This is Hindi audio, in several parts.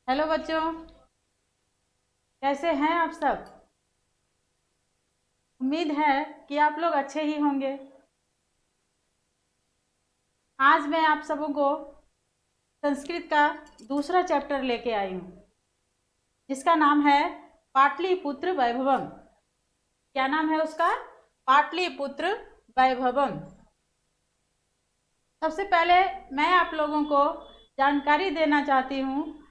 हेलो बच्चों, कैसे हैं आप सब। उम्मीद है कि आप लोग अच्छे ही होंगे। आज मैं आप सबों को संस्कृत का दूसरा चैप्टर लेके आई हूँ, जिसका नाम है पाटलिपुत्र वैभवम। क्या नाम है उसका? पाटलिपुत्र वैभवम। सबसे पहले मैं आप लोगों को जानकारी देना चाहती हूँ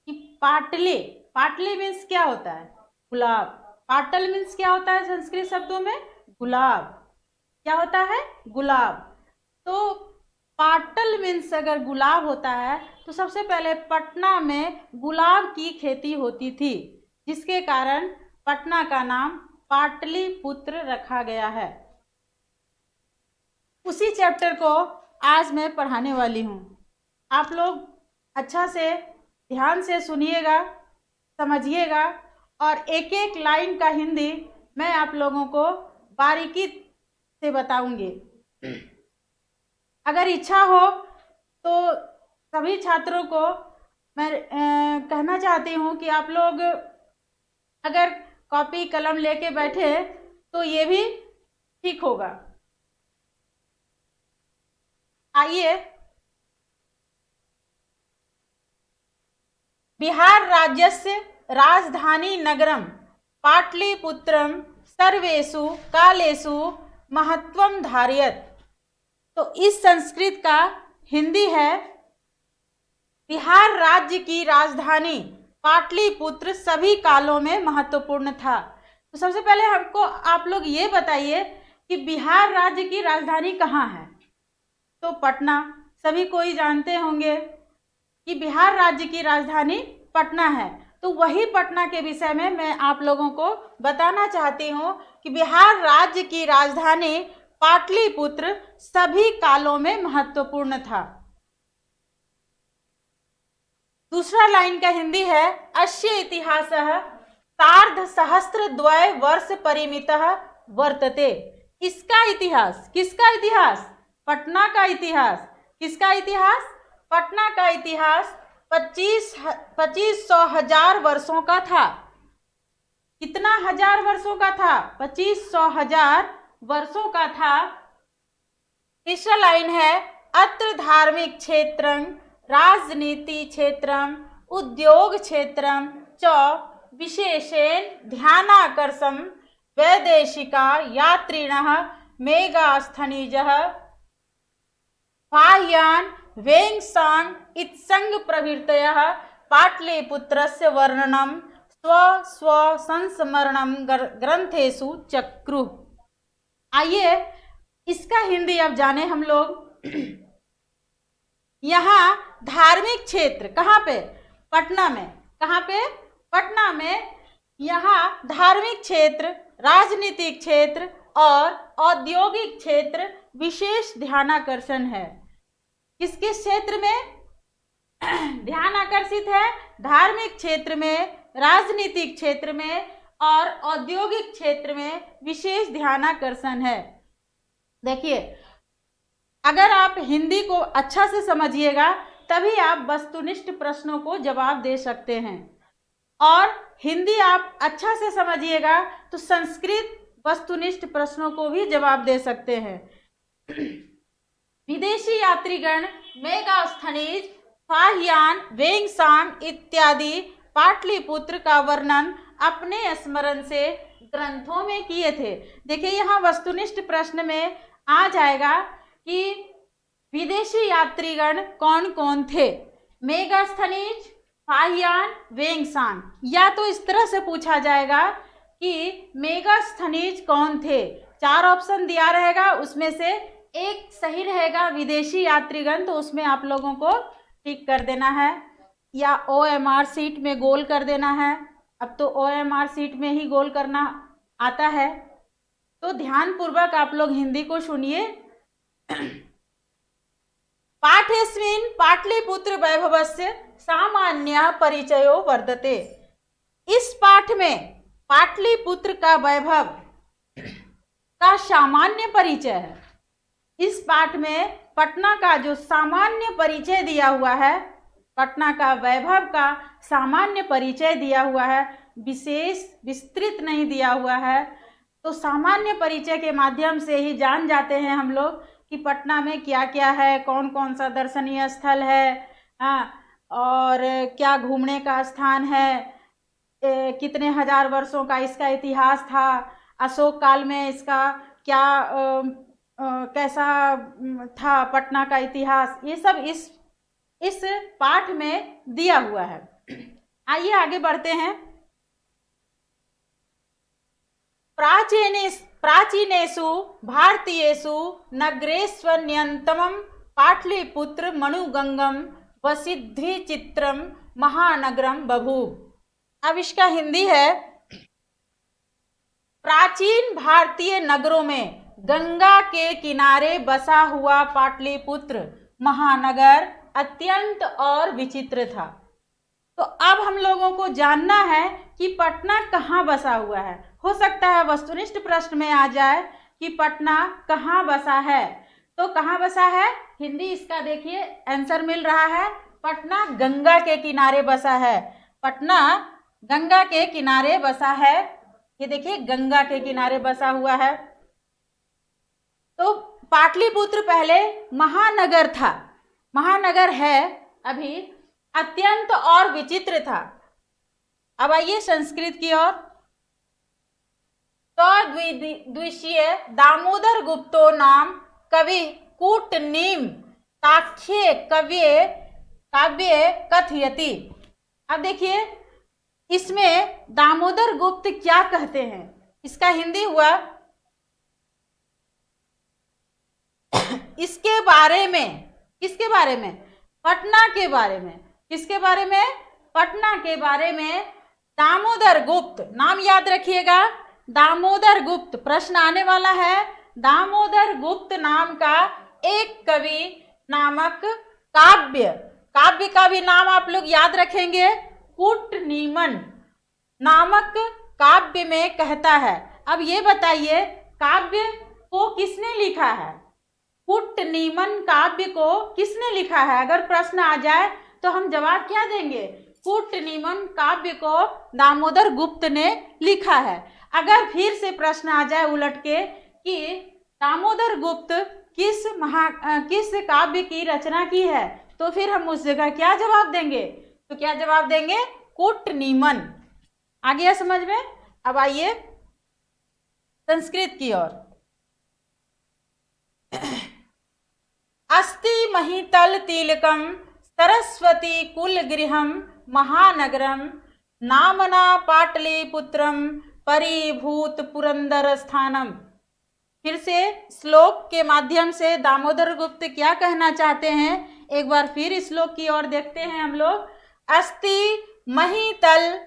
कि पाटली पाटली मीन्स क्या होता है? गुलाब। पाटल मीन्स क्या होता है संस्कृत शब्दों में? गुलाब। क्या होता है? गुलाब। तो पाटल मीन्स अगर गुलाब होता है तो सबसे पहले पटना में गुलाब की खेती होती थी, जिसके कारण पटना का नाम पाटलिपुत्र रखा गया है। उसी चैप्टर को आज मैं पढ़ाने वाली हूँ। आप लोग अच्छा से ध्यान से सुनिएगा, समझिएगा, और एक एक लाइन का हिंदी मैं आप लोगों को बारीकी से बताऊंगी। अगर इच्छा हो तो सभी छात्रों को मैं कहना चाहती हूँ कि आप लोग अगर कॉपी कलम लेके बैठे तो ये भी ठीक होगा। आइए, बिहार राज्यस्य राजधानी नगरम पाटलिपुत्रम सर्वेषु कालेषु महत्वम धारयत। तो इस संस्कृत का हिंदी है, बिहार राज्य की राजधानी पाटलिपुत्र सभी कालों में महत्वपूर्ण था। तो सबसे पहले हमको आप लोग ये बताइए कि बिहार राज्य की राजधानी कहाँ है? तो पटना। सभी कोई जानते होंगे कि बिहार राज्य की राजधानी पटना है। तो वही पटना के विषय में मैं आप लोगों को बताना चाहती हूँ कि बिहार राज्य की राजधानी पाटलिपुत्र सभी कालों में महत्वपूर्ण था। दूसरा लाइन का हिंदी है, अस्य इतिहासः सार्धसहस्रद्वय वर्ष परिमितः वर्तते। इसका इतिहास, किसका इतिहास? पटना का इतिहास। किसका इतिहास? पटना का इतिहास 2500 वर्षों का था। कितना हजार वर्षों का था? 2500 वर्षों का था। तीसरा लाइन है, अत्र धार्मिक क्षेत्रं राजनीति क्षेत्रं उद्योग क्षेत्रं च विशेषेण ध्यानाकर्षं वैदेशिका यात्रिणः मेगास्थनीजः बाह्यान् वेंगसांग इत्संग प्रभृतयः पाटलिपुत्रस्य वर्णनम स्व संस्मरणम ग्रंथेषु चक्रुः। आइए इसका हिंदी अब जाने हम लोग। यहाँ धार्मिक क्षेत्र कहाँ पे? पटना में। कहाँ पे? पटना में। यहाँ धार्मिक क्षेत्र, राजनीतिक क्षेत्र और औद्योगिक क्षेत्र विशेष ध्यानाकर्षण है। किस किस क्षेत्र में ध्यान आकर्षित है? धार्मिक क्षेत्र में, राजनीतिक क्षेत्र में और औद्योगिक क्षेत्र में विशेष ध्यानाकर्षण है। देखिए, अगर आप हिंदी को अच्छा से समझिएगा तभी आप वस्तुनिष्ठ प्रश्नों को जवाब दे सकते हैं, और हिंदी आप अच्छा से समझिएगा तो संस्कृत वस्तुनिष्ठ प्रश्नों को भी जवाब दे सकते हैं। विदेशी यात्रीगण मेगास्थनीज, फाहियान, वेंगसांग इत्यादि पाटलिपुत्र का वर्णन अपने स्मरण से ग्रंथों में किए थे। देखिए, यहाँ वस्तुनिष्ठ प्रश्न में आ जाएगा कि विदेशी यात्रीगण कौन कौन थे। मेगास्थनीज, फाहियान, वेंगसांग। या तो इस तरह से पूछा जाएगा कि मेगास्थनीज कौन थे। 4 ऑप्शन दिया रहेगा, उसमें से एक सही रहेगा विदेशी यात्रीगण, तो उसमें आप लोगों को टिक कर देना है, या OMR सीट में गोल कर देना है। अब तो OMR सीट में ही गोल करना आता है। तो ध्यानपूर्वक आप लोग हिंदी को सुनिए। पाठेस्मिन् पाटलिपुत्र वैभवस्य सामान्य परिचयो वर्तते। इस पाठ में पाटलिपुत्र का वैभव का सामान्य परिचय है। इस पाठ में पटना का जो सामान्य परिचय दिया हुआ है पटना का वैभव का सामान्य परिचय दिया हुआ है, विशेष विस्तृत नहीं दिया हुआ है। तो सामान्य परिचय के माध्यम से ही जान जाते हैं हम लोग कि पटना में क्या क्या है, कौन कौन सा दर्शनीय स्थल है, और क्या घूमने का स्थान है, कितने हजार वर्षों का इसका इतिहास था, अशोक काल में इसका क्या कैसा था पटना का इतिहास, ये सब इस पाठ में दिया हुआ है। आइए आगे बढ़ते हैं। प्राचीनेषु भारतीयेषु नगरेष्वन्यतमं पाटलिपुत्र मनुगंगम वसिद्धिचित्रम महानगरम बभूव। अब इसका हिंदी है, प्राचीन भारतीय नगरों में गंगा के किनारे बसा हुआ पाटलिपुत्र महानगर अत्यंत और विचित्र था। तो अब हम लोगों को जानना है कि पटना कहाँ बसा हुआ है। हो सकता है वस्तुनिष्ठ प्रश्न में आ जाए कि पटना कहाँ बसा है, तो कहाँ बसा है, हिंदी इसका देखिए आंसर मिल रहा है, पटना गंगा के किनारे बसा है। पटना गंगा के किनारे बसा है, ये देखिए गंगा के किनारे बसा हुआ है। तो पाटलिपुत्र पहले महानगर था, महानगर है अभी, अत्यंत और विचित्र था। अब आइए संस्कृत की ओर। तो द्वितीय दामोदर गुप्तो नाम कवि कूटनीम ताख्ये काव्य कथयति। अब देखिए इसमें दामोदर गुप्त क्या कहते हैं, इसका हिंदी हुआ इसके बारे में, किसके बारे में, पटना के बारे में, किसके बारे में, पटना के बारे में दामोदर गुप्त, नाम याद रखिएगा दामोदर गुप्त, प्रश्न आने वाला है। दामोदर गुप्त नाम का एक कवि नामक काव्य का भी नाम आप लोग याद रखेंगे, कूटनीमन नामक काव्य में कहता है। अब ये बताइए काव्य को किसने लिखा है, कूटनीमन काव्य को किसने लिखा है। अगर प्रश्न आ जाए तो हम जवाब क्या देंगे, कूटनीमन काव्य को दामोदर गुप्त ने लिखा है। अगर फिर से प्रश्न आ जाए उलट के कि दामोदर गुप्त किस काव्य की रचना की है, तो फिर हम उस जगह क्या जवाब देंगे, तो क्या जवाब देंगे, कूटनीमन। आ गया समझ में। अब आइए संस्कृत की ओर। अस्ति महितल तिलकम सरस्वती कुल गृहम महानगरम नामना पाटलिपुत्रम परिभूत पुरंदर स्थानम। फिर से श्लोक के माध्यम से दामोदर गुप्त क्या कहना चाहते हैं, एक बार फिर श्लोक की ओर देखते हैं हम लोग। अस्ति महितल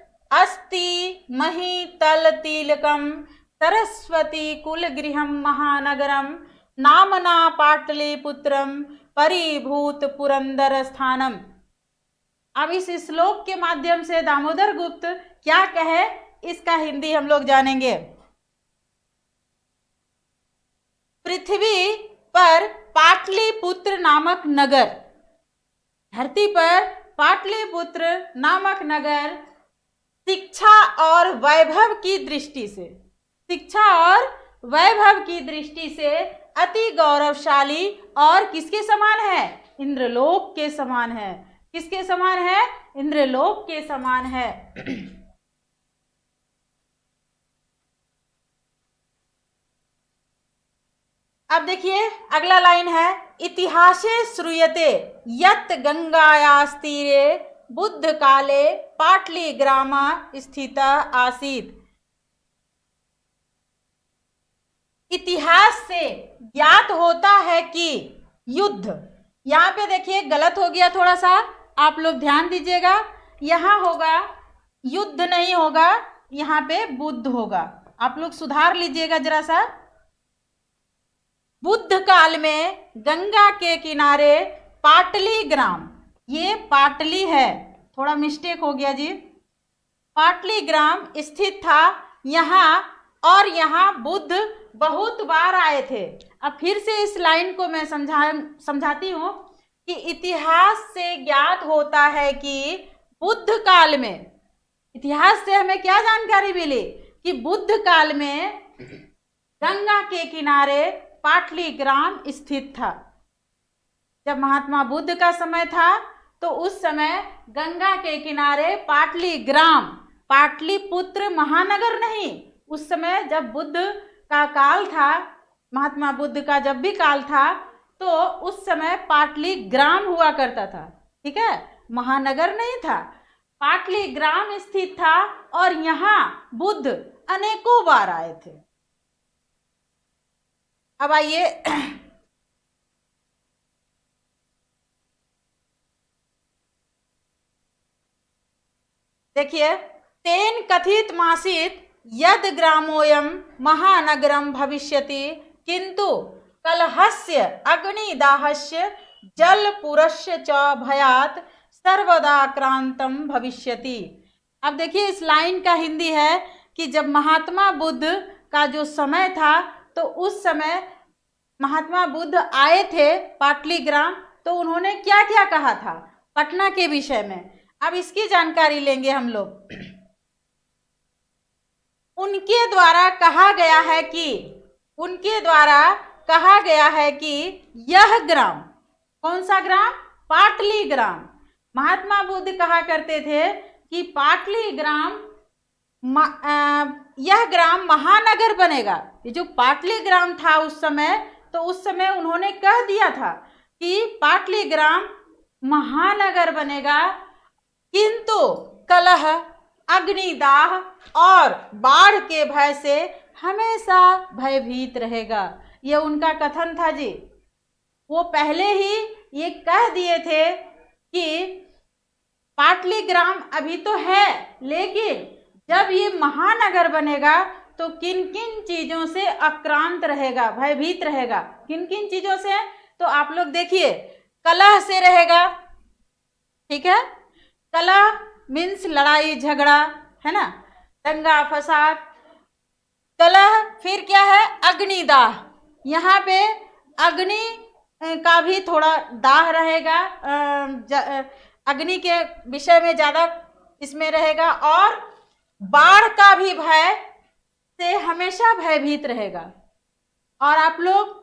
तिलकम सरस्वती कुल गृहम महानगरम नामना पाटलिपुत्रम परिभूत पुरंदर स्थानम। अब इस श्लोक के माध्यम से दामोदर गुप्त क्या कहे, इसका हिंदी हम लोग जानेंगे। पृथ्वी पर पाटलिपुत्र नामक नगर, धरती पर पाटलिपुत्र नामक नगर शिक्षा और वैभव की दृष्टि से, शिक्षा और वैभव की दृष्टि से अति गौरवशाली और किसके समान है, इंद्रलोक के समान है। किसके समान है, इंद्रलोक के समान है। अब देखिए अगला लाइन है, इतिहासे श्रूयते यत् गंगायास् तीरे बुद्ध काले पाटली ग्रामा स्थिता आसीत्। इतिहास से ज्ञात होता है कि युद्ध, यहाँ पे देखिए गलत हो गया थोड़ा सा, आप लोग ध्यान दीजिएगा, यहाँ होगा युद्ध नहीं होगा, यहाँ पे बुद्ध होगा, आप लोग सुधार लीजिएगा जरा सा। बुद्ध काल में गंगा के किनारे पाटली ग्राम, ये पाटली है, थोड़ा मिस्टेक हो गया जी, पाटली ग्राम स्थित था यहाँ, और यहाँ बुद्ध बहुत बार आए थे। अब फिर से इस लाइन को मैं समझाती हूँ। कि इतिहास से ज्ञात होता है कि बुद्ध काल में, इतिहास से हमें क्या जानकारी मिली कि बुद्ध काल में गंगा के किनारे पाटली ग्राम स्थित था। जब महात्मा बुद्ध का समय था तो उस समय गंगा के किनारे पाटली ग्राम, पाटलिपुत्र महानगर नहीं, उस समय जब बुद्ध का काल था, महात्मा बुद्ध का जब भी काल था, तो उस समय पाटली ग्राम हुआ करता था। ठीक है, महानगर नहीं था, पाटली ग्राम स्थित था और यहाँ बुद्ध अनेकों बार आए थे। अब आइए देखिए, तेन कथित मासीत यद ग्रामोयम महानगरम भविष्यति किंतु कलहस्य अग्निदाहस्य जलपुरस्य च भयात सर्वदा क्रांतम भविष्यति। अब देखिए इस लाइन का हिंदी है कि जब महात्मा बुद्ध का जो समय था तो उस समय महात्मा बुद्ध आए थे पाटली ग्राम, तो उन्होंने क्या क्या कहा था पटना के विषय में। अब इसकी जानकारी लेंगे हम लोग। उनके द्वारा कहा गया है कि यह ग्राम, कौन सा ग्राम? पाटली ग्राम। महात्मा बुद्ध कहा करते थे कि पाटली ग्राम, यह ग्राम महानगर बनेगा। ये जो पाटली ग्राम था उस समय, तो उस समय उन्होंने कह दिया था कि पाटली ग्राम महानगर बनेगा, किंतु कलह, अग्निदाह और बाढ़ के भय से हमेशा भयभीत रहेगा। यह उनका कथन था जी। वो पहले ही ये कह दिए थे कि पाटली ग्राम अभी तो है, लेकिन जब ये महानगर बनेगा तो किन किन चीजों से आक्रांत रहेगा, भयभीत रहेगा। किन किन चीजों से? तो आप लोग देखिए, कलह से रहेगा। ठीक है, कलह मीन्स लड़ाई झगड़ा, है ना, दंगा फसाद। कलह, फिर क्या है? अग्निदाह। यहाँ पे अग्नि का भी थोड़ा दाह रहेगा, अग्नि के विषय में ज़्यादा इसमें रहेगा, और बाढ़ का भी भय से हमेशा भयभीत रहेगा। और आप लोग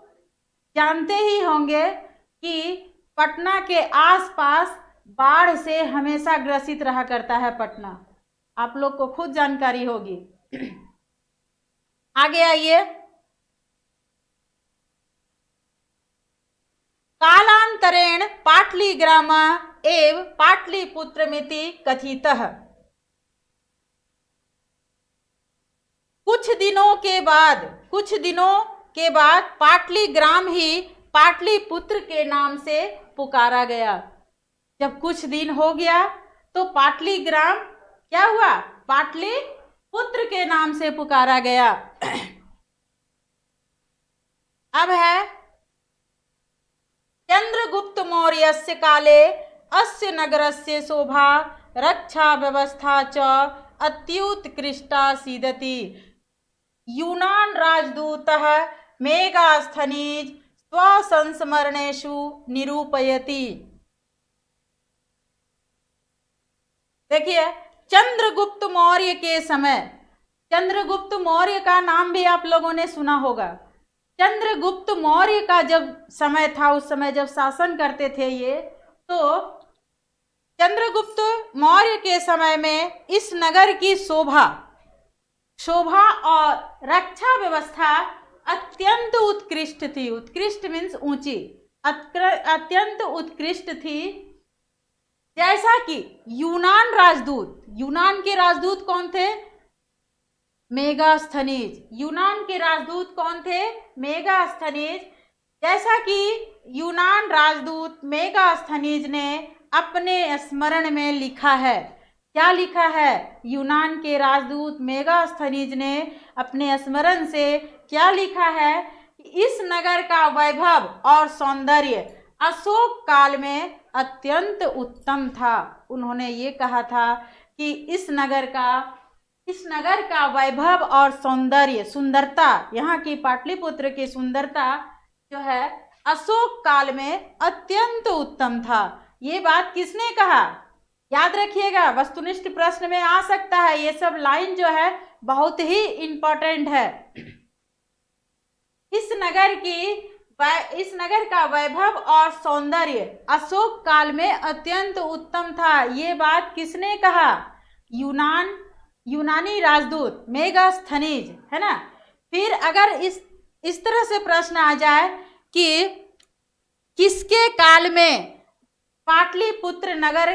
जानते ही होंगे कि पटना के आसपास बाढ़ से हमेशा ग्रसित रहा करता है पटना, आप लोग को खुद जानकारी होगी। आगे आइए। कालांतरेण पाटली ग्राम एव पाटलिपुत्रमिति कथितः। कुछ दिनों के बाद पाटली ग्राम ही पाटलिपुत्र के नाम से पुकारा गया। जब कुछ दिन हो गया तो पाटली ग्राम क्या हुआ? पाटलिपुत्र के नाम से पुकारा गया। अब है चंद्रगुप्त मौर्यस्य काले अस्य नगरस्य शोभा रक्षा व्यवस्था च अत्युत्कृष्टा सीदति। यूनान राजदूतः मेगास्थनीज स्वसंस्मरणेषु निरूपयति। देखिए, चंद्रगुप्त मौर्य के समय, चंद्रगुप्त मौर्य का नाम भी आप लोगों ने सुना होगा। चंद्रगुप्त मौर्य का जब समय था, उस समय जब शासन करते थे ये, तो चंद्रगुप्त मौर्य के समय में इस नगर की शोभा और रक्षा व्यवस्था अत्यंत उत्कृष्ट थी। उत्कृष्ट मीन्स ऊंची, अत्यंत उत्कृष्ट थी। जैसा कि यूनान के राजदूत कौन थे? मेगास्थनीज। यूनान के राजदूत कौन थे? मेगास्थनीज। जैसा कि यूनान राजदूत मेगास्थनीज ने अपने स्मरण में लिखा है। क्या लिखा है? यूनान के राजदूत मेगास्थनीज ने अपने स्मरण से क्या लिखा है? इस नगर का वैभव और सौंदर्य अशोक काल में अत्यंत उत्तम था। उन्होंने ये कहा था कि इस नगर का वैभव और सौंदर्य, सुंदरता, यहाँ की पाटलिपुत्र की सुंदरता जो है अशोक काल में अत्यंत उत्तम था। ये बात किसने कहा? याद रखिएगा, वस्तुनिष्ठ प्रश्न में आ सकता है। ये सब लाइन जो है बहुत ही इंपॉर्टेंट है। इस नगर का वैभव और सौंदर्य अशोक काल में अत्यंत उत्तम था। ये बात किसने कहा? यूनानी राजदूत मेगास्थनीज, है ना। फिर अगर इस तरह से प्रश्न आ जाए कि किसके काल में पाटलिपुत्र नगर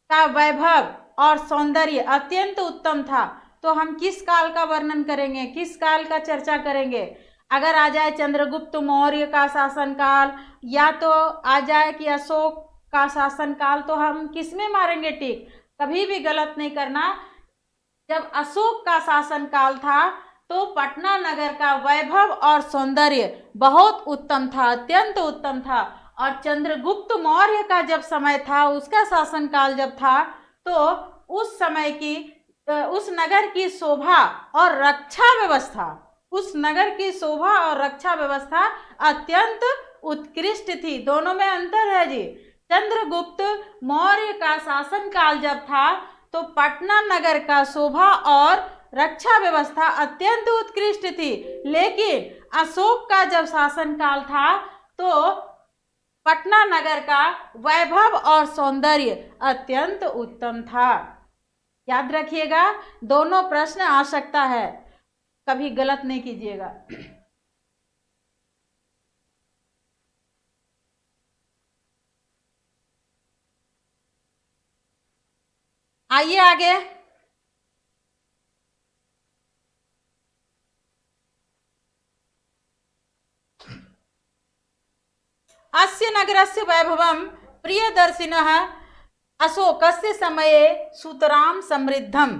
का वैभव और सौंदर्य अत्यंत उत्तम था, तो हम किस काल का वर्णन करेंगे, किस काल का चर्चा करेंगे? अगर आ जाए चंद्रगुप्त मौर्य का शासनकाल, या तो आ जाए कि अशोक का शासनकाल, तो हम किस में मारेंगे टिक? कभी भी गलत नहीं करना। जब अशोक का शासनकाल था तो पटना नगर का वैभव और सौंदर्य बहुत उत्तम था, अत्यंत उत्तम था। और चंद्रगुप्त मौर्य का जब समय था, उसका शासनकाल जब था, तो उस समय की उस नगर की शोभा और रक्षा व्यवस्था, उस नगर की शोभा और रक्षा व्यवस्था अत्यंत उत्कृष्ट थी। दोनों में अंतर है जी। चंद्रगुप्त मौर्य का शासनकाल जब था तो पटना नगर का शोभा और रक्षा व्यवस्था अत्यंत उत्कृष्ट थी, लेकिन अशोक का जब शासनकाल था तो पटना नगर का वैभव और सौंदर्य अत्यंत उत्तम था। याद रखिएगा, दोनों प्रश्न आ सकता है, कभी गलत नहीं कीजिएगा। आइए आगे। अस्य नगरस्य वैभवं प्रियदर्शिनः अशोकस्य समये सुतरां समृद्धम्।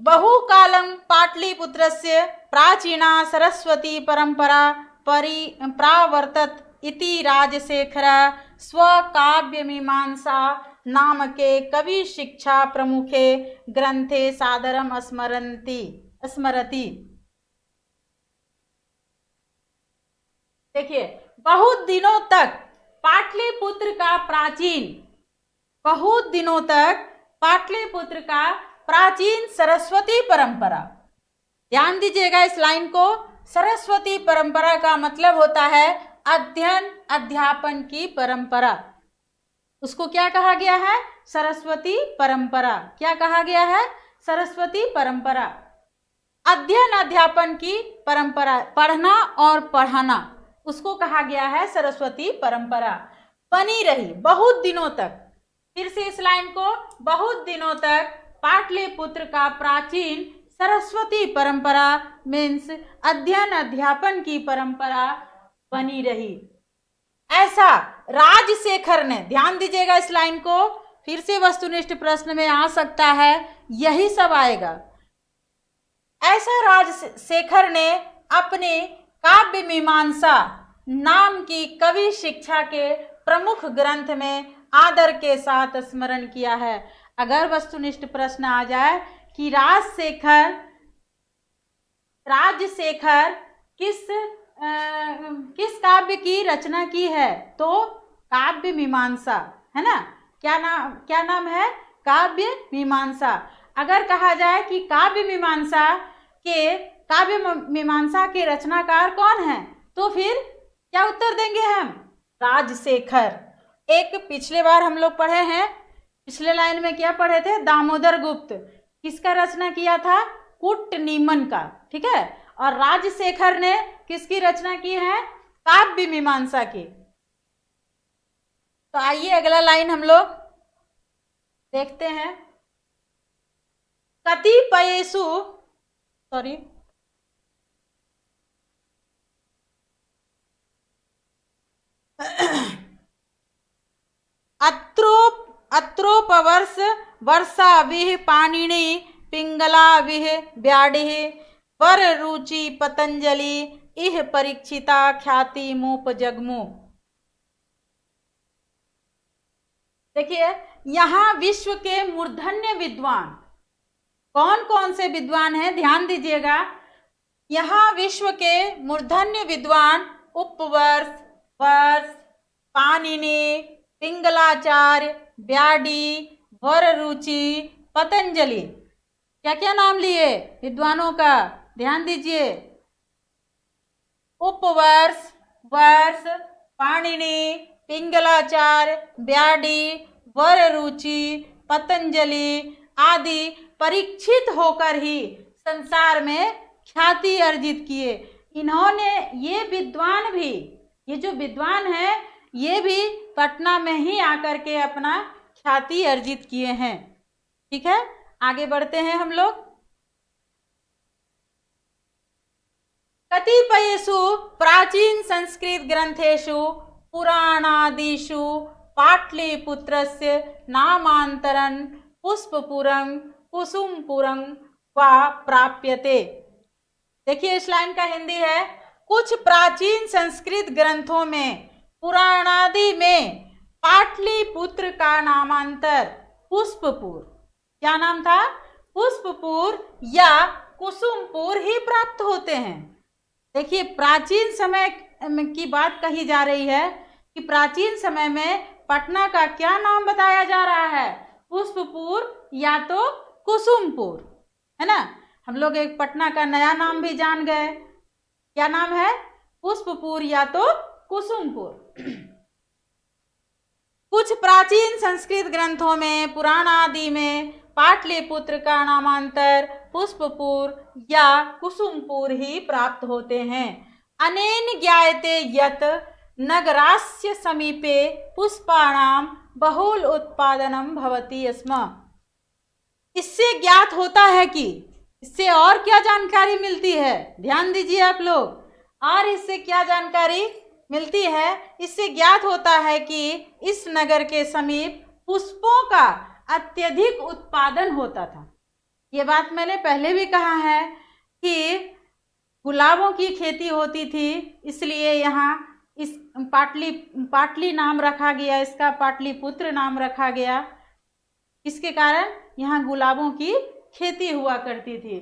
बहुकालं पाटलिपुत्रस्य प्राचीना सरस्वती परंपरा प्रावर्तत इति राजशेखरः स्वकाव्यमीमांसा नामके कवि शिक्षा प्रमुखे ग्रंथे सादरम स्मरति। देखिए, बहुत दिनों तक पाटलिपुत्र का प्राचीन सरस्वती परंपरा, ध्यान दीजिएगा इस लाइन को। सरस्वती परंपरा का मतलब होता है अध्ययन अध्यापन की परंपरा। उसको क्या कहा गया है? सरस्वती परंपरा। क्या कहा गया है? सरस्वती परंपरा। अध्ययन अध्यापन की परंपरा, पढ़ना और पढ़ाना, उसको कहा गया है सरस्वती परंपरा। बनी रही बहुत दिनों तक। फिर से इस लाइन को, बहुत दिनों तक पाटलिपुत्र का प्राचीन सरस्वती परंपरा मीन्स अध्ययन अध्यापन की परंपरा बनी रही। ऐसा राजशेखर ने, ध्यान दीजिएगा इस लाइन को, फिर से वस्तुनिष्ठ प्रश्न में आ सकता है, यही सब आएगा। ऐसा राजशेखर ने अपने काव्य मीमांसा नाम की कवि शिक्षा के प्रमुख ग्रंथ में आदर के साथ स्मरण किया है। अगर वस्तुनिष्ठ प्रश्न आ जाए कि राजशेखर किस काव्य की रचना की है, तो काव्य मीमांसा, है ना। क्या नाम है? काव्य मीमांसा। अगर कहा जाए कि काव्य मीमांसा के रचनाकार कौन है, तो फिर क्या उत्तर देंगे हम? राजशेखर। एक पिछले बार हम लोग पढ़े हैं, पिछले लाइन में क्या पढ़े थे? दामोदर गुप्त किसका रचना किया था? कुट्टनिमन का, ठीक है। और राजशेखर ने किसकी रचना की है? काव्य मीमांसा की। तो आइए अगला लाइन हम लोग देखते हैं। कतिपयेषु अत्रोपवर्ष वर्षाभिः पाणिनि पिंगलाभिः व्याडिः वर रुचि पतंजलि इह परीक्षिता ख्याति मोपजगमु। देखिए, यहाँ विश्व के मूर्धन्य विद्वान कौन कौन से विद्वान हैं? ध्यान दीजिएगा। यहाँ विश्व के मूर्धन्य विद्वान उपवर्ष, वर्ष, पाणिनि, पिंगलाचार्य, ब्याडी, वररुचि, पतंजलि। क्या क्या नाम लिए विद्वानों का, ध्यान दीजिए। उपवर्ष, वर्ष, पाणिनि, पिंगलाचार्य, ब्याडी, वररुचि, पतंजलि आदि परीक्षित होकर ही संसार में ख्याति अर्जित किए। इन्होंने, ये विद्वान भी, ये जो विद्वान है ये भी पटना में ही आकर के अपना ख्याति अर्जित किए हैं। ठीक है, आगे बढ़ते हैं हम लोग। कतिपयेषु प्राचीन संस्कृत ग्रंथेषु पुराणादिषु पाटलिपुत्रस्य नामांतरं पुष्पपुरं कुसुमपुरं वा प्राप्यते। देखिए इस लाइन का हिंदी है, कुछ प्राचीन संस्कृत ग्रंथों में, पुराणादि में पाटलिपुत्र का नामांतर पुष्पपुर, क्या नाम था, पुष्पपुर या कुसुमपुर ही प्राप्त होते हैं। देखिए प्राचीन समय की बात कही जा रही है कि प्राचीन समय में पटना का क्या नाम बताया जा रहा है, पुष्पपुर या तो कुसुमपुर, है ना। हम लोग एक पटना का नया नाम भी जान गए, क्या नाम है, पुष्पपुर या तो कुसुमपुर। कुछ प्राचीन संस्कृत ग्रंथों में, पुराण आदि में पाटलिपुत्र का नामांतर पुष्पपुर या कुसुमपुर ही प्राप्त होते हैं। अनेन ज्ञायते यत् नगरास्य समीपे पुष्पाणां बहुल उत्पादनम भवति स्म। इससे ज्ञात होता है कि, इससे और क्या जानकारी मिलती है, ध्यान दीजिए आप लोग, और इससे क्या जानकारी मिलती है, इससे ज्ञात होता है कि इस नगर के समीप पुष्पों का अत्यधिक उत्पादन होता था। ये बात मैंने पहले भी कहा है कि गुलाबों की खेती होती थी, इसलिए यहाँ इस पाटली नाम रखा गया, इसका पाटलिपुत्र नाम रखा गया। इसके कारण यहाँ गुलाबों की खेती हुआ करती थी।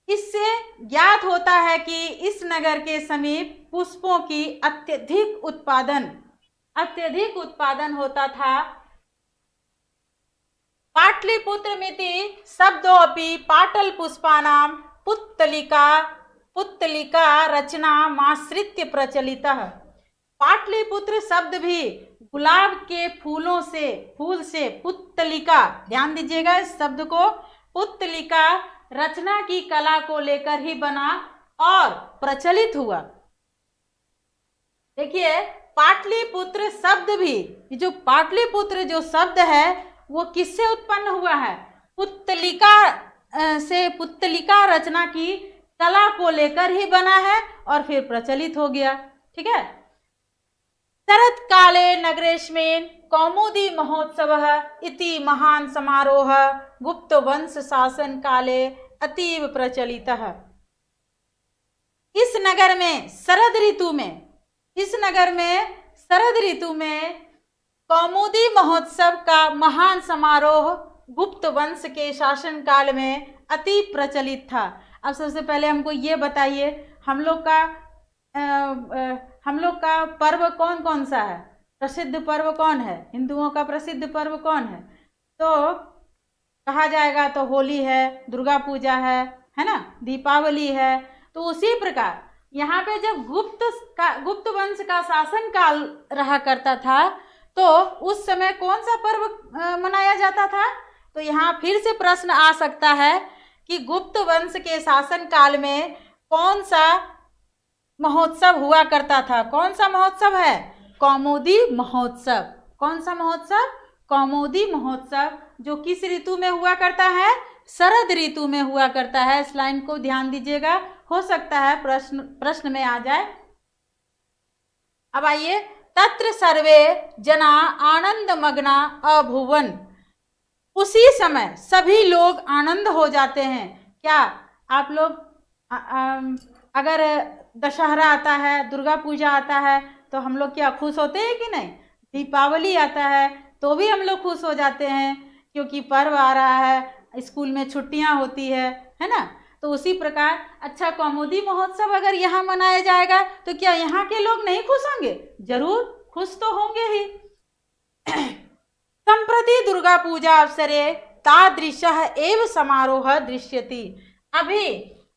इससे ज्ञात होता है कि इस नगर के समीप पुष्पों की अत्यधिक उत्पादन होता था। पाटलिपुत्रमिति शब्दोऽपि पाटल पुष्पाणां पुत्तलिका रचनामाश्रित्य प्रचलितः। पाटलिपुत्र शब्द भी गुलाब के फूल से पुत्तलिका, ध्यान दीजिएगा इस शब्द को, पुत्तलिका रचना की कला को लेकर ही बना और प्रचलित हुआ। देखिए पाटलिपुत्र शब्द भी, जो पाटलिपुत्र जो शब्द है वो किससे उत्पन्न हुआ है, पुत्तलिका रचना की कला को लेकर ही बना है और फिर प्रचलित हो गया। ठीक है। शरत काले नगरेस्मिन् कौमुदी महोत्सवः इति महान समारोह गुप्त वंश शासन काले अतीव प्रचलितः। इस नगर में शरद ऋतु में कौमुदी महोत्सव का महान समारोह गुप्त वंश के शासन काल में अति प्रचलित था। अब सबसे पहले हमको ये बताइए, हम लोग का पर्व कौन कौन सा है, प्रसिद्ध पर्व कौन है, हिंदुओं का प्रसिद्ध पर्व कौन है, तो कहा जाएगा तो होली है, दुर्गा पूजा है ना, दीपावली है। तो उसी प्रकार यहाँ पे जब गुप्त वंश का शासन काल रहा करता था तो उस समय कौन सा पर्व मनाया जाता था, तो यहाँ फिर से प्रश्न आ सकता है कि गुप्त वंश के शासन काल में कौन सा महोत्सव हुआ करता था। कौन सा महोत्सव है, कौमुदी महोत्सव। कौन सा महोत्सव, कौमुदी महोत्सव, जो किस ऋतु में हुआ करता है, शरद ऋतु में हुआ करता है। इस लाइन को ध्यान दीजिएगा, हो सकता है प्रश्न में आ जाए। अब आइए, तत्र सर्वे जना आनंद मग्ना अभुवन। उसी समय सभी लोग आनंद हो जाते हैं। क्या आप लोग अगर दशहरा आता है, दुर्गा पूजा आता है तो हम लोग क्या खुश होते हैं कि नहीं, दीपावली आता है तो भी हम लोग खुश हो जाते हैं क्योंकि पर्व आ रहा है, स्कूल में छुट्टियां होती है ना। तो उसी प्रकार अच्छा कौमुदी महोत्सव अगर यहाँ मनाया जाएगा तो क्या यहाँ के लोग नहीं खुश होंगे? जरूर खुश तो होंगे ही। संप्रति दुर्गा पूजा अवसरे तादृशः एव समारोह दृश्यति।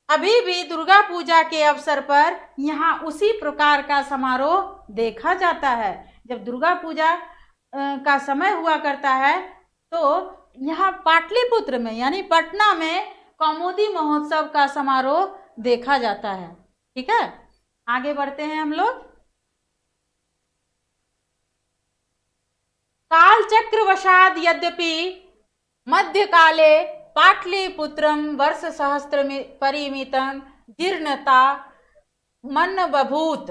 अभी भी दुर्गा पूजा के अवसर पर यहाँ उसी प्रकार का समारोह देखा जाता है। जब दुर्गा पूजा का समय हुआ करता है तो यहाँ पाटलिपुत्र में यानी पटना में कौमुदी महोत्सव का समारोह देखा जाता है। ठीक है, आगे बढ़ते हैं हम लोग। कालचक्रवशाद यद्यपि मध्यकाले पाटलिपुत्रम वर्ष सहस्त्र परिमितं जीर्णता मन बभूत।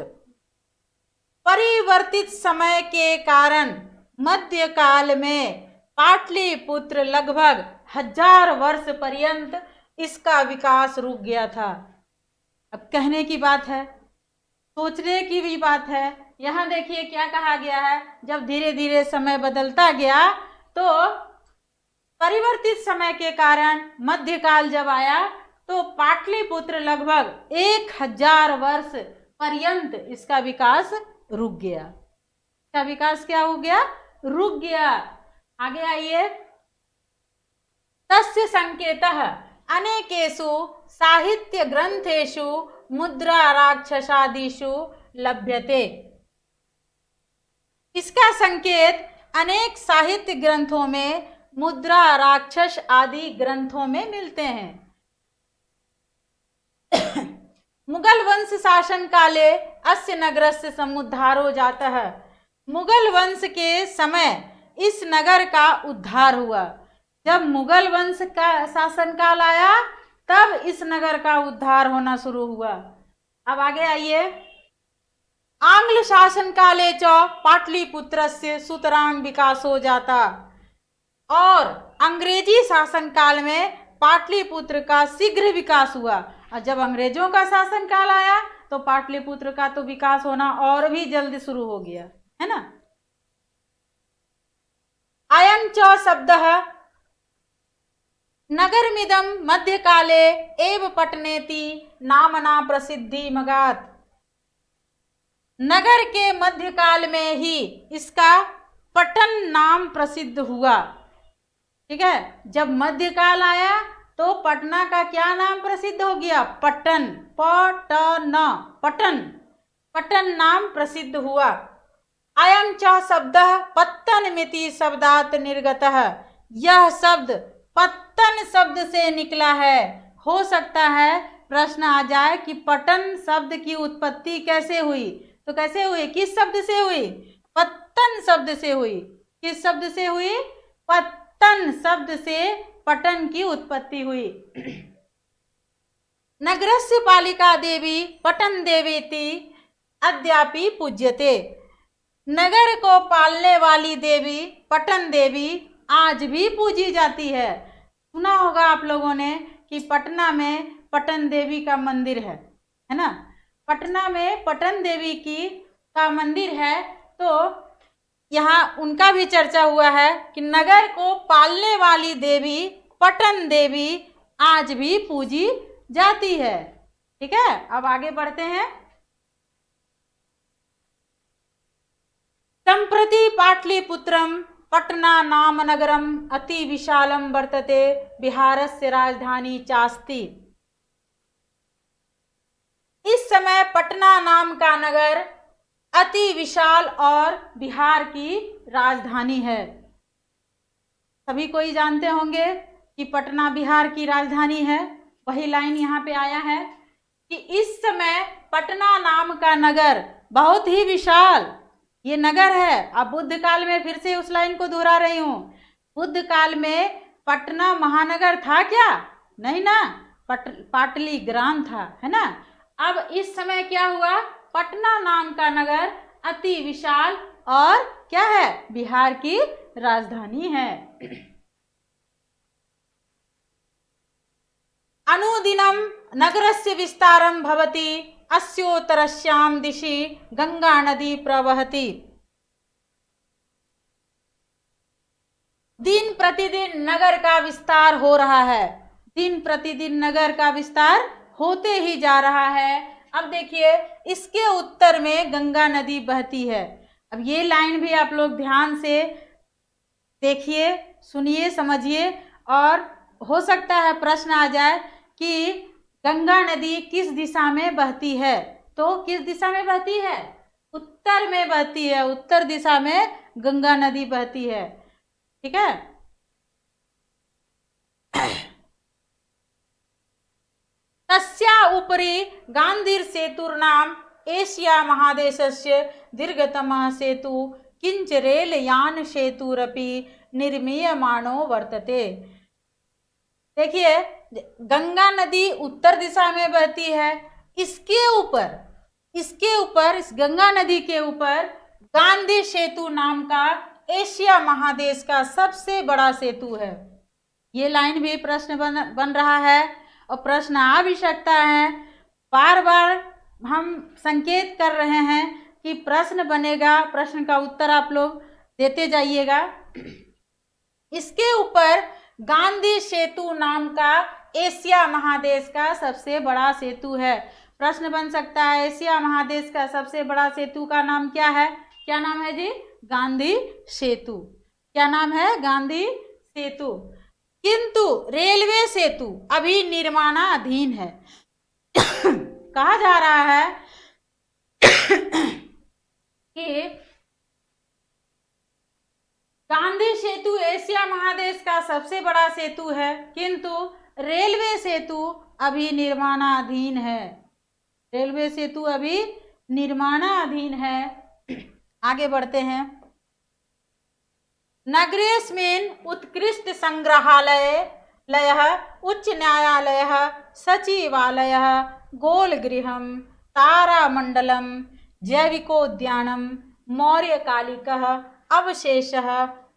परिवर्तित समय के कारण मध्यकाल में पाटलिपुत्र लगभग 1000 वर्ष पर्यंत इसका विकास रुक गया था। अब कहने की बात है, सोचने की भी बात है। यहाँ देखिए क्या कहा गया है, जब धीरे धीरे समय बदलता गया तो परिवर्तित समय के कारण मध्यकाल जब आया तो पाटलिपुत्र लगभग 1000 वर्ष पर्यंत इसका विकास रुक गया। इसका विकास क्या हो गया? रुक गया। आगे आइए। तस्य संकेतः अनेकेषु साहित्य ग्रंथेषु मुद्रा राक्षसादिषु लभ्यते। इसका संकेत अनेक साहित्य ग्रंथों में, मुद्रा राक्षस आदि ग्रंथों में मिलते हैं। मुगल वंश शासन काले अस्य नगरस्य समुद्धारो जातः। मुगल वंश के समय इस नगर का उद्धार हुआ। जब मुगल वंश का शासन काल आया तब इस नगर का उद्धार होना शुरू हुआ। अब आगे आइए। आंग्ल शासन काले च पाटलिपुत्रस्य सुतरां विकासो जाता। और अंग्रेजी शासन काल में पाटलिपुत्र का शीघ्र विकास हुआ। और जब अंग्रेजों का शासन काल आया तो पाटलिपुत्र का तो विकास होना और भी जल्दी शुरू हो गया, है ना। अयं च शब्दः नगरमिदं मध्यकाले एव पटनेति नामना प्रसिद्धि मगात्। नगर के मध्यकाल में ही इसका पटन नाम प्रसिद्ध हुआ। ठीक है, जब मध्यकाल आया तो पटना का क्या नाम प्रसिद्ध हो गया? पटन। पटन, पटन नाम प्रसिद्ध हुआ। अयं च शब्दः पत्तनमिति शब्दात् निर्गतः। यह शब्द पत्तन शब्द से निकला है। हो सकता है प्रश्न आ जाए कि पटन शब्द की उत्पत्ति कैसे हुई, तो कैसे हुई? किस शब्द से हुई? पत्तन शब्द से हुई। किस शब्द से हुई? पत्तन शब्द से पटन की उत्पत्ति हुई। नगरस्य पालिका देवी पटन देवीति अद्यापि पूज्यते। नगर को पालने वाली देवी पटन देवी आज भी पूजी जाती है। सुना होगा आप लोगों ने कि पटना में पटन देवी का मंदिर है ना। पटना में पटन देवी का मंदिर है, तो यहाँ उनका भी चर्चा हुआ है कि नगर को पालने वाली देवी पटन देवी आज भी पूजी जाती है। ठीक है, अब आगे बढ़ते हैं। संप्रति पाटलिपुत्रम पटना नाम नगरम अति विशालम वर्तते, बिहारस्य राजधानी चास्ति। इस समय पटना नाम का नगर अति विशाल और बिहार की राजधानी है। सभी कोई जानते होंगे कि पटना बिहार की राजधानी है। वही लाइन यहाँ पे आया है कि इस समय पटना नाम का नगर बहुत ही विशाल ये नगर है। अब बुद्ध काल में, फिर से उस लाइन को दोहरा रही हूँ, बुद्ध काल में पटना महानगर था क्या? नहीं ना, पाटली ग्राम था, है ना। अब इस समय क्या हुआ? पटना नाम का नगर अति विशाल और क्या है? बिहार की राजधानी है। अनुदिनं नगरस्य विस्तारं भवति, अस्योत्तरस्यां दिशि गंगा नदी प्रवहति। दिन प्रतिदिन नगर का विस्तार हो रहा है। दिन प्रतिदिन नगर का विस्तार होते ही जा रहा है। अब देखिए, इसके उत्तर में गंगा नदी बहती है। अब ये लाइन भी आप लोग ध्यान से देखिए, सुनिए, समझिए, और हो सकता है प्रश्न आ जाए कि गंगा नदी किस दिशा में बहती है। तो किस दिशा में बहती है? उत्तर में बहती है, उत्तर दिशा में गंगा नदी बहती है। ठीक है। तस्या उपरि गांधीर सेतुर्नाम एशिया महादेशस्य दीर्घतमः सेतु किंच रेल यान सेतुरपि निर्मीयमाणो वर्तते। देखिए, गंगा नदी उत्तर दिशा में बहती है। इसके ऊपर इस गंगा नदी के ऊपर गांधी सेतु नाम का एशिया महादेश का सबसे बड़ा सेतु है। ये लाइन भी प्रश्न बन रहा है और प्रश्न आ भी सकता है। बार बार हम संकेत कर रहे हैं कि प्रश्न बनेगा, प्रश्न का उत्तर आप लोग देते जाइएगा। इसके ऊपर गांधी सेतु नाम का एशिया महादेश का सबसे बड़ा सेतु है। प्रश्न बन सकता है, एशिया महादेश का सबसे बड़ा सेतु का नाम क्या है? क्या नाम है जी? गांधी सेतु। क्या नाम है? गांधी सेतु। किंतु रेलवे सेतु अभी निर्माणाधीन है। कहा जा रहा है कि गांधी सेतु एशिया महादेश का सबसे बड़ा सेतु है, किंतु रेलवे सेतु अभी निर्माणाधीन है। रेलवे सेतु अभी निर्माणाधीन है। आगे बढ़ते हैं। नगरेस्मिन् उत्कृष्ट संग्रहालय उच्च न्यायालय सचिवालय गोलगृहं तारामंडलम जैविकोद्यानम मौर्यकालिकः अवशेषः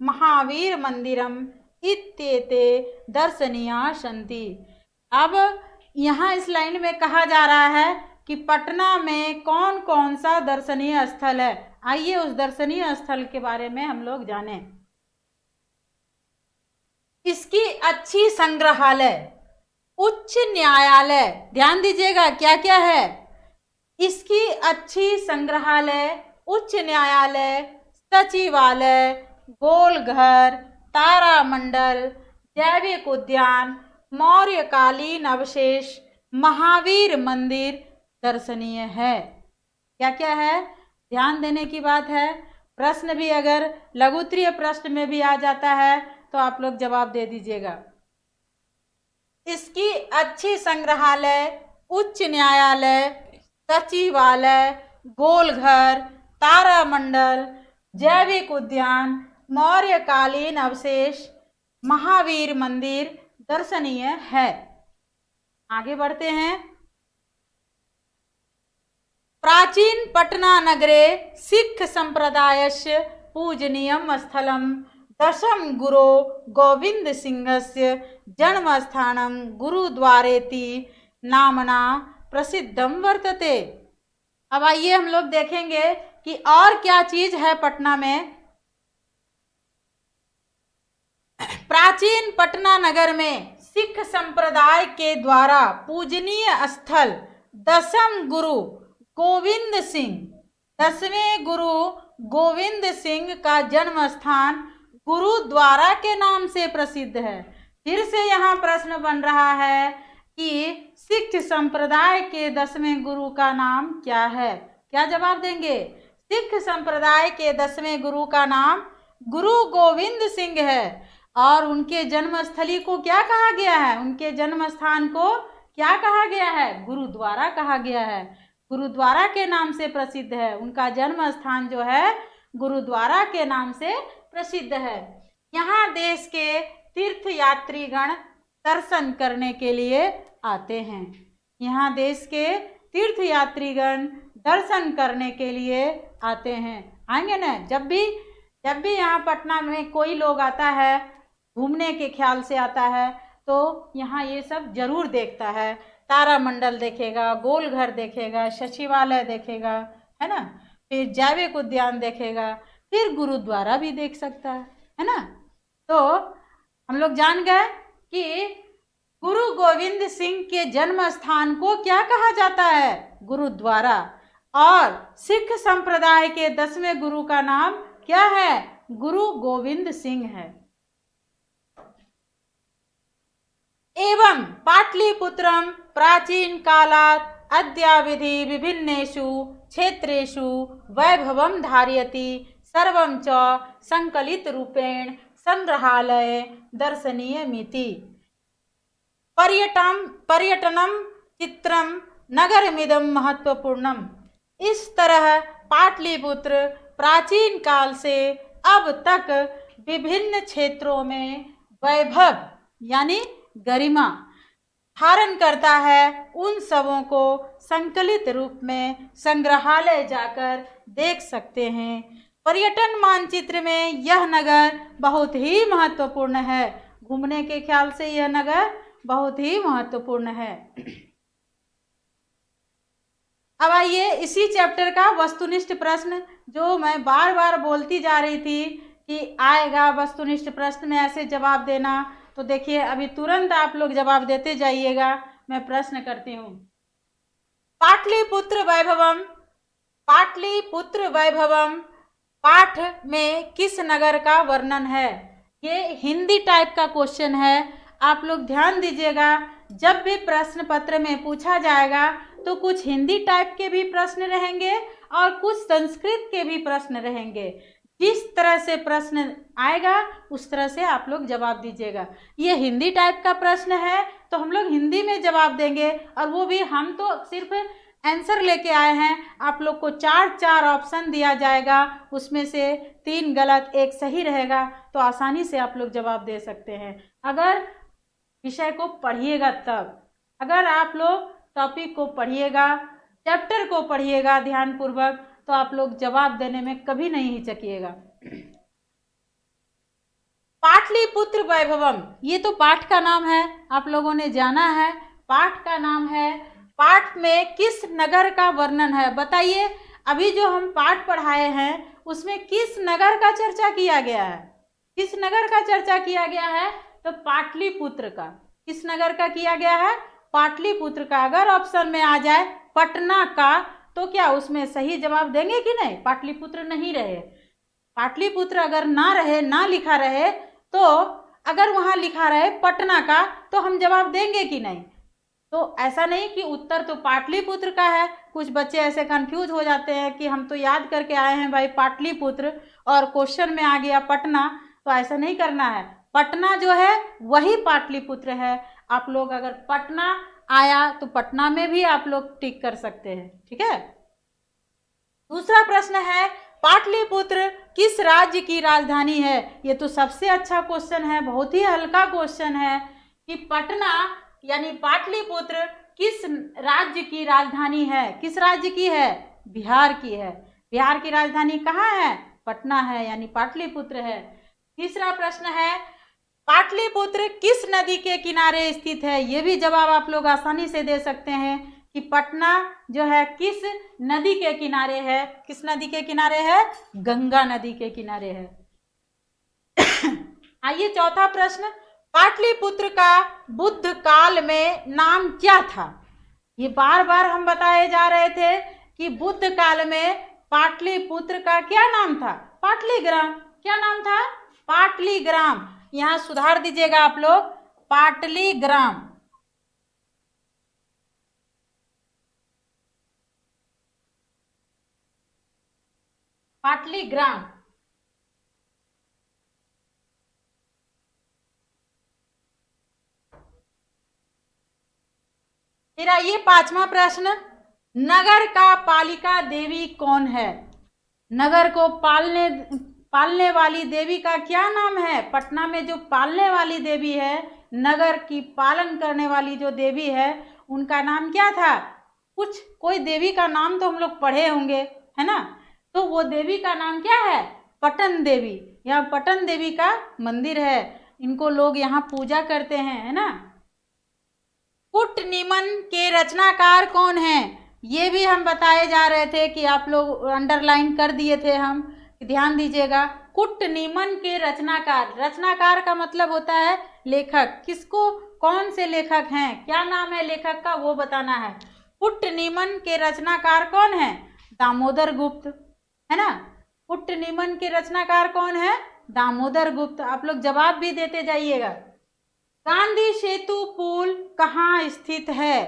महावीर मंदिरम इत्येते दर्शनीया सन्ति। अब यहाँ इस लाइन में कहा जा रहा है कि पटना में कौन कौन सा दर्शनीय स्थल है। आइए उस दर्शनीय स्थल के बारे में हम लोग जानें। इसकी अच्छी संग्रहालय, उच्च न्यायालय, ध्यान दीजिएगा क्या क्या है। इसकी अच्छी संग्रहालय, उच्च न्यायालय, सचिवालय, गोलघर, तारामंडल, जैविक उद्यान, मौर्यकालीन अवशेष, महावीर मंदिर दर्शनीय है। क्या क्या है? ध्यान देने की बात है। प्रश्न भी अगर लघुत्तरीय प्रश्न में भी आ जाता है तो आप लोग जवाब दे दीजिएगा। इसकी अच्छी संग्रहालय, उच्च न्यायालय, सचिवालय, गोलघर, तारामंडल, जैविक उद्यान, मौर्यकालीन अवशेष, महावीर मंदिर दर्शनीय है। आगे बढ़ते हैं। प्राचीन पटना नगरे सिख संप्रदायस्य पूजनीयम स्थलम दशम गुरो गोविंद सिंहस्य जन्मस्थानम गुरुद्वारेति नामना प्रसिद्धम वर्तते। अब आइए हम लोग देखेंगे कि और क्या चीज है पटना में। प्राचीन पटना नगर में सिख संप्रदाय के द्वारा पूजनीय स्थल दसम गुरु गोविंद सिंह, 10वें गुरु गोविंद सिंह का जन्म स्थान गुरुद्वारा के नाम से प्रसिद्ध है। फिर से यहाँ प्रश्न बन रहा है कि सिख संप्रदाय के 10वें गुरु का नाम क्या है? क्या जवाब देंगे? सिख संप्रदाय के 10वें गुरु का नाम गुरु गोविंद सिंह है। और उनके जन्मस्थली को क्या कहा गया है? उनके जन्म स्थान को क्या कहा गया है? गुरुद्वारा कहा गया है। गुरुद्वारा के नाम से प्रसिद्ध है। उनका जन्म स्थान जो है गुरुद्वारा के नाम से प्रसिद्ध है। यहाँ देश के तीर्थ यात्रीगण दर्शन करने के लिए आते हैं। यहाँ देश के तीर्थ यात्रीगण दर्शन करने के लिए आते हैं। आएंगे ना? जब भी यहाँ पटना में कोई लोग आता है, घूमने के ख्याल से आता है, तो यहाँ ये सब जरूर देखता है। तारामंडल देखेगा, गोलघर देखेगा, सचिवालय देखेगा, है ना, फिर जैविक उद्यान देखेगा, फिर गुरुद्वारा भी देख सकता है ना। तो हम लोग जान गए कि गुरु गोविंद सिंह के जन्म स्थान को क्या कहा जाता है? गुरुद्वारा। और सिख संप्रदाय के 10वें गुरु का नाम क्या है? गुरु गोविंद सिंह है। एवं पाटलिपुत्रम प्राचीन कालात् अद्यावधि विभिन्नेषु क्षेत्रेषु वैभवं धारयति सर्वं च संकलित रूपेण संग्रहालय दर्शनीयमिति। पर्यटनम चित्रम नगरमिदं महत्वपूर्णम। इस तरह पाटलिपुत्र प्राचीन काल से अब तक विभिन्न क्षेत्रों में वैभव यानी गरिमा धारण करता है। उन सबों को संकलित रूप में संग्रहालय जाकर देख सकते हैं। पर्यटन मानचित्र में यह नगर बहुत ही महत्वपूर्ण है। घूमने के ख्याल से यह नगर बहुत ही महत्वपूर्ण है। अब आइए इसी चैप्टर का वस्तुनिष्ठ प्रश्न, जो मैं बार बार बोलती जा रही थी कि आएगा वस्तुनिष्ठ प्रश्न में ऐसे जवाब देना। तो देखिए अभी तुरंत आप लोग जवाब देते जाइएगा। मैं प्रश्न करती हूँ। पाटलिपुत्र वैभवम पाठ में किस नगर का वर्णन है? ये हिंदी टाइप का क्वेश्चन है। आप लोग ध्यान दीजिएगा, जब भी प्रश्न पत्र में पूछा जाएगा तो कुछ हिंदी टाइप के भी प्रश्न रहेंगे और कुछ संस्कृत के भी प्रश्न रहेंगे। जिस तरह से प्रश्न आएगा उस तरह से आप लोग जवाब दीजिएगा। ये हिंदी टाइप का प्रश्न है तो हम लोग हिंदी में जवाब देंगे, और वो भी हम तो सिर्फ आंसर लेके आए हैं। आप लोग को 4 ऑप्शन दिया जाएगा, उसमें से 3 गलत 1 सही रहेगा, तो आसानी से आप लोग जवाब दे सकते हैं अगर विषय को पढ़िएगा तब। अगर आप लोग टॉपिक को पढ़िएगा, चैप्टर को पढ़िएगा ध्यानपूर्वक, तो आप लोग जवाब देने में कभी नहीं हिचकिएगा। पाटलिपुत्र वैभवम, ये तो पाठ का नाम है, आप लोगों ने जाना है। पाठ का नाम है। पाठ में किस नगर का वर्णन है बताइए। अभी जो हम पाठ पढ़ाए हैं उसमें किस नगर का चर्चा किया गया है? किस नगर का चर्चा किया गया है? तो पाटलिपुत्र का। किस नगर का किया गया है? पाटलिपुत्र का। अगर ऑप्शन में आ जाए पटना का, तो क्या उसमें सही जवाब देंगे कि नहीं? पाटलिपुत्र नहीं रहे, पाटलिपुत्र अगर ना रहे, ना लिखा रहे, तो अगर वहाँ लिखा रहे पटना का, तो हम जवाब देंगे कि नहीं? तो ऐसा नहीं कि उत्तर तो पाटलिपुत्र का है। कुछ बच्चे ऐसे कंफ्यूज हो जाते हैं कि हम तो याद करके आए हैं भाई पाटलिपुत्र, और क्वेश्चन में आ गया पटना। तो ऐसा नहीं करना है। पटना जो है वही पाटलिपुत्र है। आप लोग अगर पटना आया तो पटना में भी आप लोग टिक कर सकते हैं। ठीक है। दूसरा प्रश्न है, पाटलिपुत्र किस राज्य की राजधानी है? ये तो सबसे अच्छा क्वेश्चन है, बहुत ही हल्का क्वेश्चन है कि पटना यानी पाटलिपुत्र किस राज्य की राजधानी है? किस राज्य की है? बिहार की है। बिहार की राजधानी कहाँ है? पटना है, यानी पाटलिपुत्र है। तीसरा प्रश्न है, पाटलिपुत्र किस नदी के किनारे स्थित है? ये भी जवाब आप लोग आसानी से दे सकते हैं कि पटना जो है किस नदी के किनारे है? किस नदी के किनारे है? गंगा नदी के किनारे है। आइए चौथा प्रश्न, पाटलिपुत्र का बुद्ध काल में नाम क्या था? ये बार बार हम बताए जा रहे थे कि बुद्ध काल में पाटलिपुत्र का क्या नाम था? पाटलीग्राम। क्या नाम था? पाटलीग्राम। यहाँ सुधार दीजिएगा आप लोग, पाटलीग्राम। पाटलीग्राम। फिर आइए पांचवा प्रश्न, नगर का पालिका देवी कौन है? नगर को पालने वाली देवी का क्या नाम है? पटना में जो पालने वाली देवी है, नगर की पालन करने वाली जो देवी है, उनका नाम क्या था? कोई देवी का नाम तो हम लोग पढ़े होंगे, है ना? तो वो देवी का नाम क्या है? पटन देवी। यहाँ पटन देवी का मंदिर है, इनको लोग यहाँ पूजा करते हैं, है ना? कुटनिमन के रचनाकार कौन हैं? ये भी हम बताए जा रहे थे कि आप लोग अंडरलाइन कर दिए थे हम, ध्यान दीजिएगा। कुटनिमन के रचनाकार, रचनाकार का मतलब होता है लेखक, किसको, कौन से लेखक हैं, क्या नाम है लेखक का वो बताना है। पुट्टनिमन के रचनाकार कौन है, दामोदर गुप्त, है ना। पुट्टनिमन के रचनाकार कौन है, दामोदर गुप्त। आप लोग जवाब भी देते जाइएगा। गांधी सेतु पुल कहाँ स्थित है,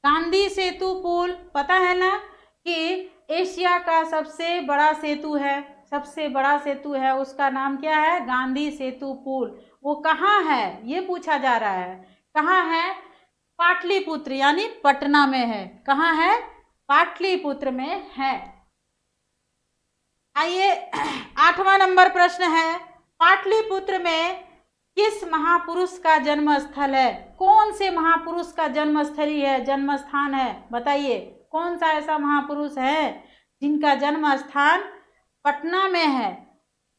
गांधी सेतु पुल पता है ना कि एशिया का सबसे बड़ा सेतु है, सबसे बड़ा सेतु है, उसका नाम क्या है, गांधी सेतु पुल। वो कहाँ है ये पूछा जा रहा है, कहाँ है, पाटलिपुत्र यानी पटना में है। कहाँ है, पाटलिपुत्र में है। आइए 8वां नंबर प्रश्न है, पाटलिपुत्र में किस महापुरुष का जन्म स्थल है, कौन से महापुरुष का जन्म स्थली है, जन्म स्थान है, बताइए कौन सा ऐसा महापुरुष है जिनका जन्म स्थान पटना में है।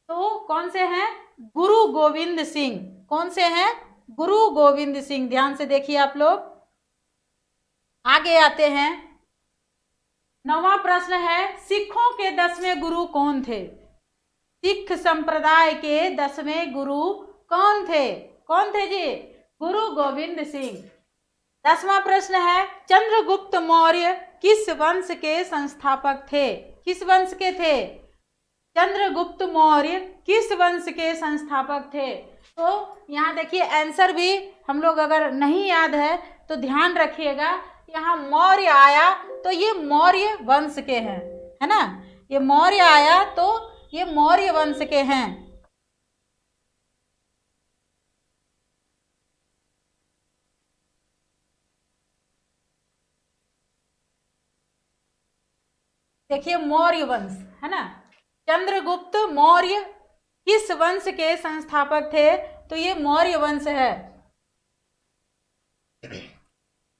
तो कौन से हैं, गुरु गोविंद सिंह। कौन से हैं, गुरु गोविंद सिंह। ध्यान से देखिए आप लोग। आगे आते हैं, 9वां प्रश्न है, सिखों के 10वें गुरु कौन थे, सिख संप्रदाय के 10वें गुरु कौन थे, कौन थे जी, गुरु गोविंद सिंह। 10वां प्रश्न है, चंद्रगुप्त मौर्य किस वंश के संस्थापक थे, किस वंश के थे, चंद्रगुप्त मौर्य किस वंश के संस्थापक थे। तो यहाँ देखिए आंसर भी हम लोग अगर नहीं याद है तो ध्यान रखिएगा, यहाँ मौर्य आया तो ये मौर्य वंश के हैं, है ना, ये मौर्य आया तो ये मौर्य वंश के हैं। देखिए मौर्य वंश है ना, चंद्रगुप्त मौर्य किस वंश के संस्थापक थे, तो ये मौर्य वंश है।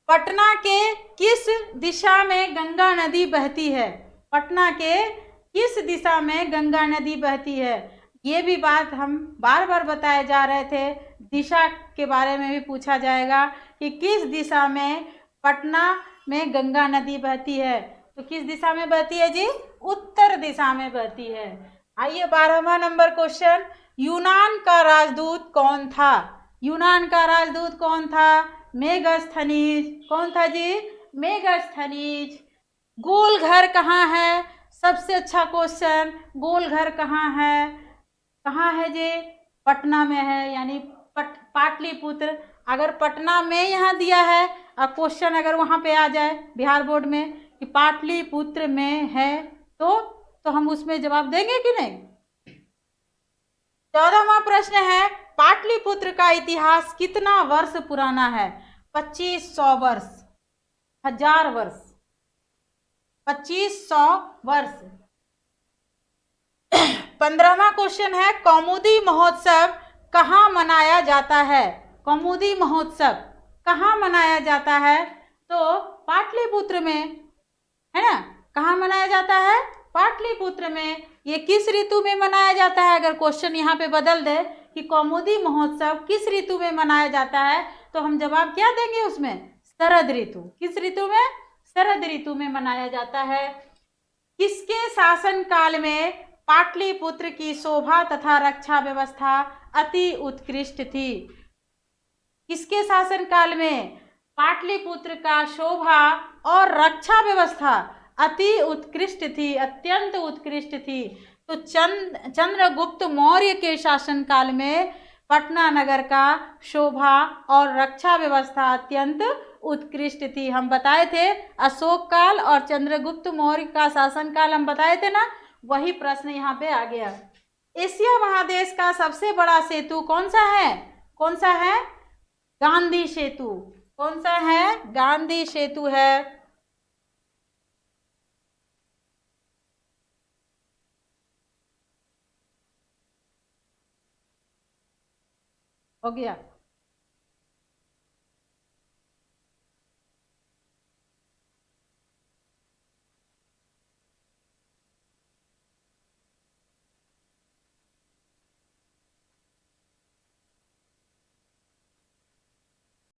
पटना के किस दिशा में गंगा नदी बहती है, पटना के किस दिशा में गंगा नदी बहती है। ये भी बात हम बार बार बताए जा रहे थे, दिशा के बारे में भी पूछा जाएगा कि किस दिशा में पटना में गंगा नदी बहती है। तो किस दिशा में बहती है जी, उत्तर दिशा में बहती है। आइए 12वां नंबर क्वेश्चन, यूनान का राजदूत कौन था, यूनान का राजदूत कौन था, मेगास्थनीज। कौन था जी, मेगास्थनीज। गोल घर कहाँ है, सबसे अच्छा क्वेश्चन, गोल घर कहाँ है जी, पटना में है, यानी पाटलिपुत्र। अगर पटना में यहाँ दिया है और क्वेश्चन अगर वहाँ पे आ जाए बिहार बोर्ड में कि पाटलिपुत्र में है तो हम उसमें जवाब देंगे कि नहीं। 14वां प्रश्न है, पाटलिपुत्र का इतिहास कितना वर्ष पुराना है, 2500 वर्ष, 1000 वर्ष, 2500 वर्ष। 15वां क्वेश्चन है, कौमुदी महोत्सव कहाँ मनाया जाता है, कौमुदी महोत्सव कहाँ मनाया जाता है, तो पाटलिपुत्र में, है ना। कहाँ मनाया जाता है, पाटलिपुत्र में। ये किस ऋतु में मनाया जाता है, अगर क्वेश्चन यहाँ पे बदल दे कि कौमुदी महोत्सव किस ऋतु में मनाया जाता है, तो हम जवाब क्या देंगे उसमें, शरद ऋतु। किस ऋतु में, शरद ऋतु में मनाया जाता है। किसके शासन काल में पाटलिपुत्र की शोभा तथा रक्षा व्यवस्था अति उत्कृष्ट थी, किसके शासन काल में पाटलिपुत्र का शोभा और रक्षा व्यवस्था अति उत्कृष्ट थी, अत्यंत उत्कृष्ट थी। तो चंद्रगुप्त मौर्य के शासन काल में पटना नगर का शोभा और रक्षा व्यवस्था अत्यंत उत्कृष्ट थी। हम बताए थे अशोक काल और चंद्रगुप्त मौर्य का शासन काल हम बताए थे ना, वही प्रश्न यहाँ पे आ गया। एशिया महादेश का सबसे बड़ा सेतु कौन सा है, कौन सा है, गांधी सेतु। कौन सा है, गांधी सेतु है। हो गया।